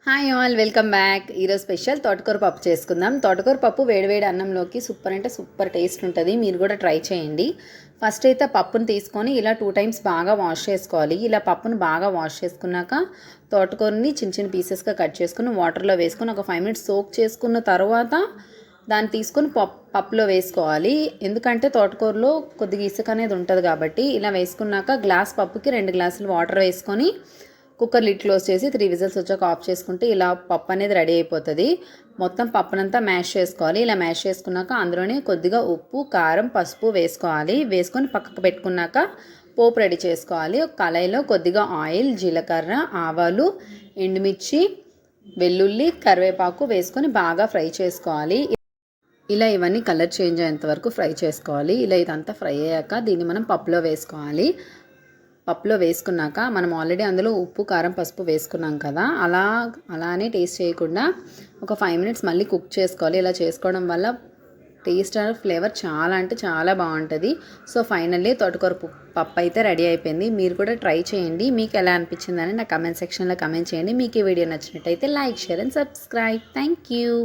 Hi all, welcome back. ఈరోజు special తోటకూర పప్పు చేసుకుందాం. తోటకూర పప్పు వేడివేడి అన్నంలోకి సూపర్ అంటే సూపర్ టేస్ట్ ఉంటుంది. మీరు కూడా ట్రై చేయండి. ఫస్ట్ అయితే పప్పును తీసుకొని ఇలా 2 టైమ్స్ బాగా వాష్ చేసుకోవాలి. ఇలా పప్పును బాగా వాష్ చేసుకున్నాక తోటకూరని చిన్న చిన్న పీసెస్గా కట్ చేసుకుని వాటర్లో వేసుకొని ఒక 5 మినిట్స్ సోక్ చేసుకున్న తర్వాత దాన్ని తీసుకొని పప్పులో వేసుకోవాలి. ఎందుకంటే తోటకూరలో కొద్దిగా ఇసుక అనేది ఉంటుంది కాబట్టి ఇలా వేసుకున్నాక గ్లాస్ పప్పుకి 2 గ్లాసులు వాటర్ వేసుకొని కుక్కర్ లిడ్ క్లోజ్ చేసి 3 విజిల్స్ వచ్చాక ఆఫ్ చేసుకుంటే ఇలా పప్పు అనేది రెడీ అయిపోతుంది. మొత్తం పప్పునంతా మ్యాష్ చేసుకోవాలి. ఇలా మ్యాష్ చేసుకున్నాక అందులోనే కొద్దిగా ఉప్పు, కారం, పసుపు వేసుకోవాలి. వేసుకొని పక్కకు పెట్టుకున్నాక పోపు రెడీ చేసుకోవాలి. ఒక కళాయిలో కొద్దిగా ఆయిల్, జీలకర్ర, ఆవాలు, ఎండుమిర్చి, వెల్లుల్లి, కరివేపాకు వేసుకొని బాగా ఫ్రై చేసుకోవాలి. ఇలా ఇవన్నీ కలర్ చేంజ్ అయ్యేంత వరకు ఫ్రై చేసుకోవాలి. ఇలా ఇదంతా ఫ్రై అయ్యాక దీన్ని మనం పప్పులో వేసుకోవాలి. పప్పులో వేసుకున్నాక మనం ఆల్రెడీ అందులో ఉప్పు, కారం, పసుపు వేసుకున్నాం కదా, అలానే టేస్ట్ చేయకుండా ఒక 5 మినిట్స్ మళ్ళీ కుక్ చేసుకోవాలి. ఇలా చేసుకోవడం వల్ల టేస్ట్ అండ్ ఫ్లేవర్ చాలా అంటే చాలా బాగుంటుంది. సో ఫైనల్లీ తోటకూర పప్పు అయితే రెడీ అయిపోయింది. మీరు కూడా ట్రై చేయండి. మీకు ఎలా అనిపించిందని నా కమెంట్ సెక్షన్లో కమెంట్ చేయండి. మీకు ఈ వీడియో నచ్చినట్టయితే like, share and subscribe. Thank you.